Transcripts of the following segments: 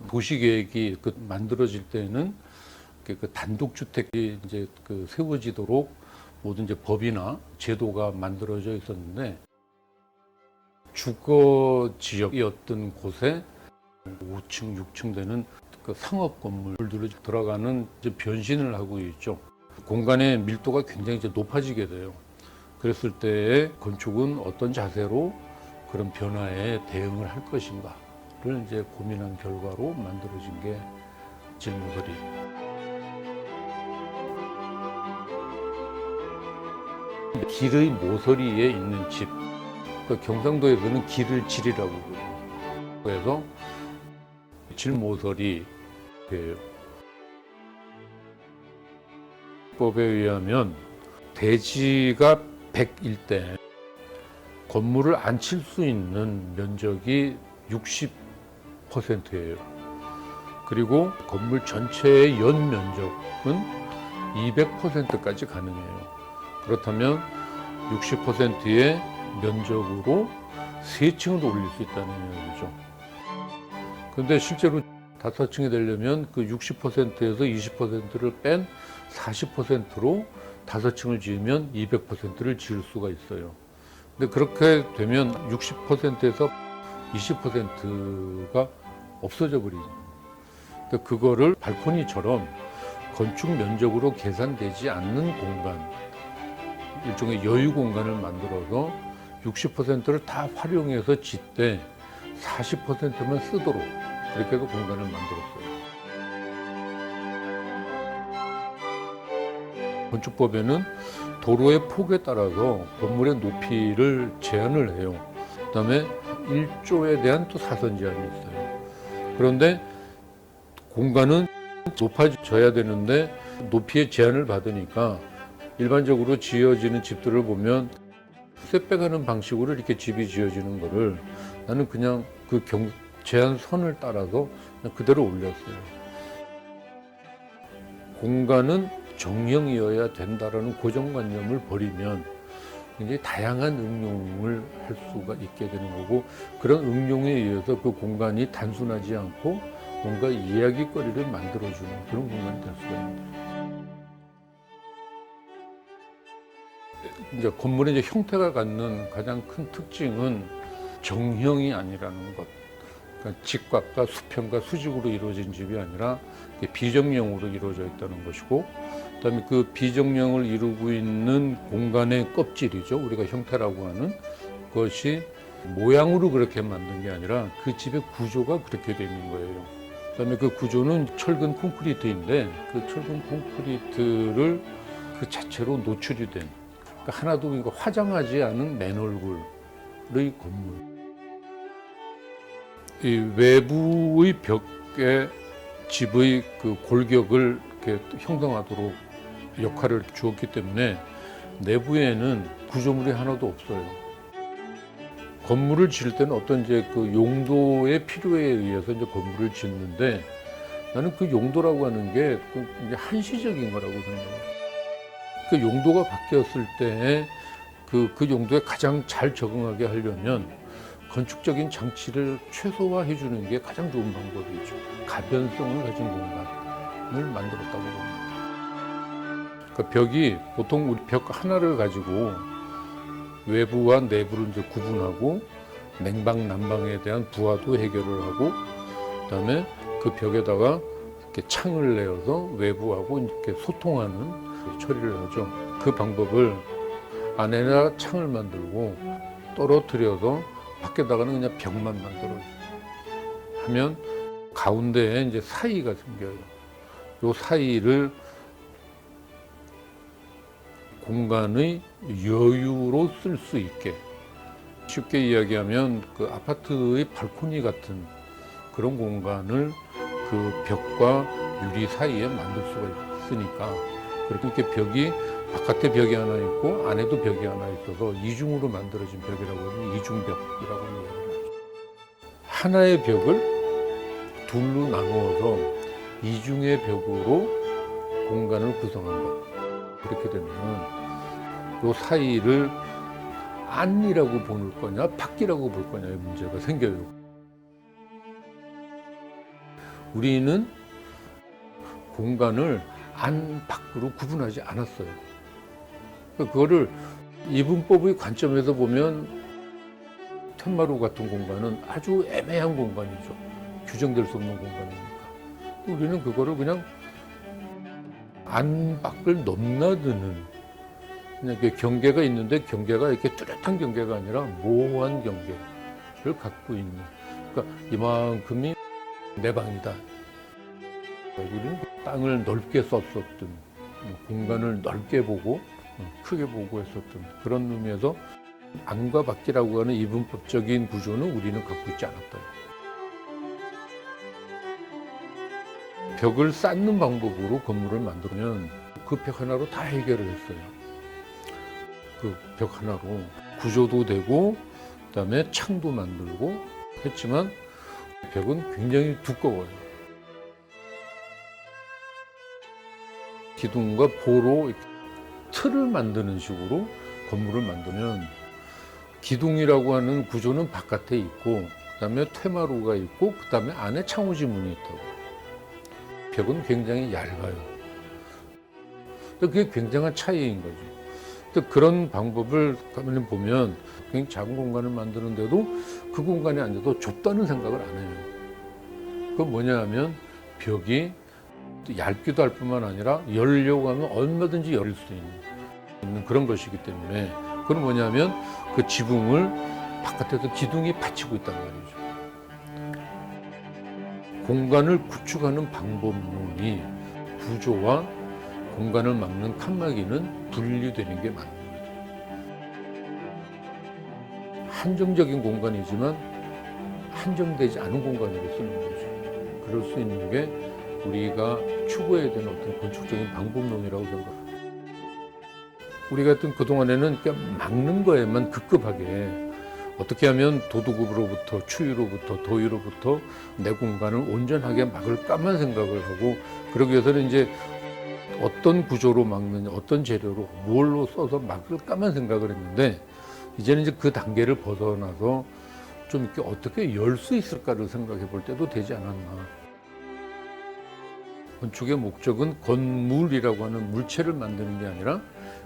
도시계획이 만들어질 때는 그 단독주택이 이제 세워지도록 모든 이제 법이나 제도가 만들어져 있었는데, 주거 지역이었던 곳에 5층, 6층 되는 그 상업 건물들이 들어가는 이제 변신을 하고 있죠. 공간의 밀도가 굉장히 이제 높아지게 돼요. 그랬을 때의 건축은 어떤 자세로 그런 변화에 대응을 할 것인가를 이제 고민한 결과로 만들어진 게 질모서리. 길의 모서리에 있는 집. 경상도에서는 길을 질이라고 그래요. 그래서 질모서리 법에 의하면 대지가 100일 때 건물을 안 칠 수 있는 면적이 60%예요. 그리고 건물 전체의 연 면적은 200%까지 가능해요. 그렇다면 60%의 면적으로 3층을 올릴 수 있다는 얘기죠. 그런데 실제로 5층이 되려면 그 60%에서 20%를 뺀 40%로 5층을 지으면 200%를 지을 수가 있어요. 근데 그렇게 되면 60%에서 20%가 없어져 버리죠. 그거를 발코니처럼 건축 면적으로 계산되지 않는 공간, 일종의 여유 공간을 만들어서 60%를 다 활용해서 짓되 40%만 쓰도록 그렇게 해서 공간을 만들었어요. 건축법에는 도로의 폭에 따라서 건물의 높이를 제한을 해요. 그다음에 1조에 대한 또 사선 제한이 있어요. 그런데 공간은 높아져야 되는데 높이의 제한을 받으니까 일반적으로 지어지는 집들을 보면 쇠빼가는 방식으로 이렇게 집이 지어지는 거를 나는 그냥 그 제한선을 따라서 그냥 그대로 올렸어요. 공간은 정형이어야 된다라는 고정관념을 버리면 굉장히 다양한 응용을 할 수가 있게 되는 거고, 그런 응용에 의해서 그 공간이 단순하지 않고 뭔가 이야기거리를 만들어주는 그런 공간이 될 수가 있습니다. 이제 건물의 이제 형태가 갖는 가장 큰 특징은 정형이 아니라는 것. 그러니까 직각과 수평과 수직으로 이루어진 집이 아니라 비정형으로 이루어져 있다는 것이고, 그다음에 그 비정형을 이루고 있는 공간의 껍질이죠. 우리가 형태라고 하는 것이 모양으로 그렇게 만든 게 아니라 그 집의 구조가 그렇게 되어 있는 거예요. 그다음에 그 구조는 철근 콘크리트인데 그 철근 콘크리트를 그 자체로 노출이 된, 그러니까 하나도 화장하지 않은 맨 얼굴의 건물. 이 외부의 벽에 집의 그 골격을 이렇게 형성하도록 역할을 주었기 때문에 내부에는 구조물이 하나도 없어요. 건물을 지을 때는 어떤 이제 그 용도의 필요에 의해서 이제 건물을 짓는데, 나는 그 용도라고 하는 게 이제 한시적인 거라고 생각해요. 그 용도가 바뀌었을 때 그 용도에 가장 잘 적응하게 하려면 건축적인 장치를 최소화해 주는 게 가장 좋은 방법이죠. 가변성을 가진 공간을 만들었다고 봅니다. 그 벽이 보통 우리 벽 하나를 가지고 외부와 내부를 이제 구분하고 냉방, 난방에 대한 부하도 해결을 하고, 그다음에 그 벽에다가 이렇게 창을 내어서 외부하고 이렇게 소통하는 처리를 하죠. 그 방법을 안에다 창을 만들고 떨어뜨려서 밖에다가는 그냥 벽만 만들어요. 하면 가운데에 이제 사이가 생겨요. 이 사이를 공간의 여유로 쓸 수 있게, 쉽게 이야기하면 그 아파트의 발코니 같은 그런 공간을 그 벽과 유리 사이에 만들 수가 있으니까, 그렇게 벽이 바깥에 벽이 하나 있고 안에도 벽이 하나 있어서 이중으로 만들어진 벽이라고 하면 이중벽이라고 이야기를 하죠. 하나의 벽을 둘로 나누어서 이중의 벽으로 공간을 구성한 것. 그렇게 되면 그 사이를 안이라고 볼 거냐 밖이라고 볼 거냐의 문제가 생겨요. 우리는 공간을 안 밖으로 구분하지 않았어요. 그거를 이분법의 관점에서 보면 텐마루 같은 공간은 아주 애매한 공간이죠. 규정될 수 없는 공간이니까. 우리는 그거를 그냥 안 밖을 넘나드는 그냥 이렇게 경계가 있는데 경계가 이렇게 뚜렷한 경계가 아니라 모호한 경계를 갖고 있는. 그러니까 이만큼이 내 방이다. 우리는 땅을 넓게 썼었던 공간을 넓게 보고 크게 보고 했었던 그런 의미에서 안과 밖이라고 하는 이분법적인 구조는 우리는 갖고 있지 않았다. 벽을 쌓는 방법으로 건물을 만들면 그 벽 하나로 다 해결을 했어요. 그 벽 하나로 구조도 되고 그다음에 창도 만들고 했지만 벽은 굉장히 두꺼워요. 기둥과 보로 틀을 만드는 식으로 건물을 만들면 기둥이라고 하는 구조는 바깥에 있고 그다음에 퇴마루가 있고 그다음에 안에 창호지 문이 있다고. 벽은 굉장히 얇아요. 그게 굉장한 차이인 거죠. 그런 방법을 가만히 보면 굉장히 작은 공간을 만드는데도 그 공간에 앉아도 좁다는 생각을 안 해요. 그건 뭐냐 하면 벽이 얇기도 할 뿐만 아니라 열려고 하면 얼마든지 열릴 수 있는 그런 것이기 때문에 그건 뭐냐면 그 지붕을 바깥에서 기둥이 받치고 있단 말이죠. 공간을 구축하는 방법론이 구조와 공간을 막는 칸막이는 분리되는 게 맞는 거죠. 한정적인 공간이지만 한정되지 않은 공간으로 쓰는 거죠. 그럴 수 있는 게 우리가 추구해야 되는 어떤 건축적인 방법론이라고 생각합니다. 우리가 하여튼 그동안에는 그냥 막는 거에만 급급하게 어떻게 하면 도둑으로부터 추위로부터 더위로부터 내 공간을 온전하게 막을까만 생각을 하고 그러기 위해서는 이제 어떤 구조로 막느냐 어떤 재료로 뭘로 써서 막을까만 생각을 했는데 이제는 이제 그 단계를 벗어나서 좀 이렇게 어떻게 열 수 있을까를 생각해 볼 때도 되지 않았나. 건축의 목적은 건물이라고 하는 물체를 만드는 게 아니라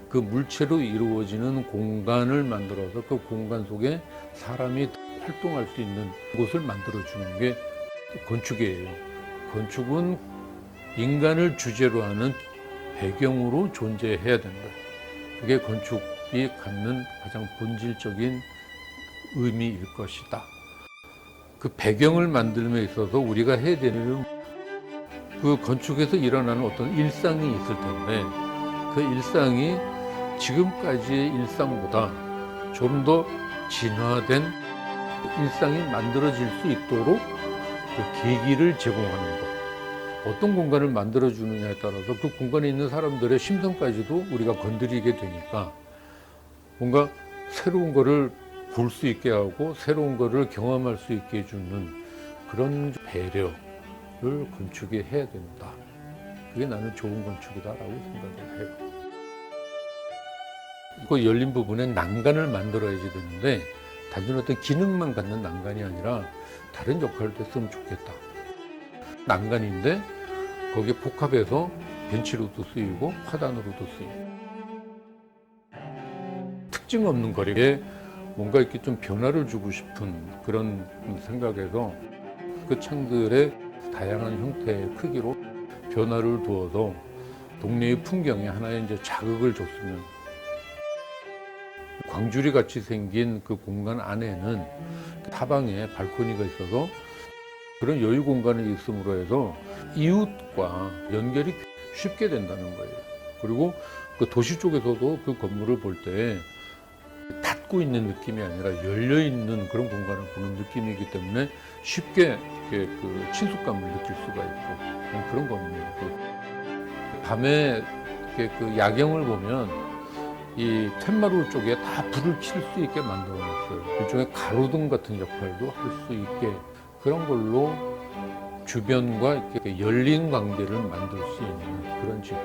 그 물체로 이루어지는 공간을 만들어서 그 공간 속에 사람이 활동할 수 있는 곳을 만들어주는 게 건축이에요. 건축은 인간을 주제로 하는 배경으로 존재해야 된다. 그게 건축이 갖는 가장 본질적인 의미일 것이다. 그 배경을 만들m에 있어서 우리가 해야 되는 그 건축에서 일어나는 어떤 일상이 있을 텐데 그 일상이 지금까지의 일상보다 좀 더 진화된 일상이 만들어질 수 있도록 그 계기를 제공하는 것. 어떤 공간을 만들어주느냐에 따라서 그 공간에 있는 사람들의 심성까지도 우리가 건드리게 되니까 뭔가 새로운 거를 볼 수 있게 하고 새로운 거를 경험할 수 있게 해주는 그런 배려를 건축이 해야 된다. 그게 나는 좋은 건축이다라고 생각을 해요. 그 열린 부분에 난간을 만들어야지 되는데 단순히 어떤 기능만 갖는 난간이 아니라 다른 역할도 했으면 좋겠다. 난간인데 거기에 복합해서 벤치로도 쓰이고 화단으로도 쓰이고 특징 없는 거리에 뭔가 이렇게 좀 변화를 주고 싶은 그런 생각에서 그 창들의 다양한 형태의 크기로 변화를 두어서 동네의 풍경에 하나의 이제 자극을 줬으면 광주리 같이 생긴 그 공간 안에는 타방에 발코니가 있어서 그런 여유 공간이 있음으로 해서 이웃과 연결이 쉽게 된다는 거예요. 그리고 그 도시 쪽에서도 그 건물을 볼 때 닫고 있는 느낌이 아니라 열려 있는 그런 공간을 보는 느낌이기 때문에 쉽게 그 친숙감을 느낄 수가 있고 그런 겁니다. 밤에 그 야경을 보면 이 텐마루 쪽에 다 불을 킬 수 있게 만들어 놨어요. 일종의 가로등 같은 역할도 할 수 있게 그런 걸로 주변과 이렇게 열린 관계를 만들 수 있는 그런 집.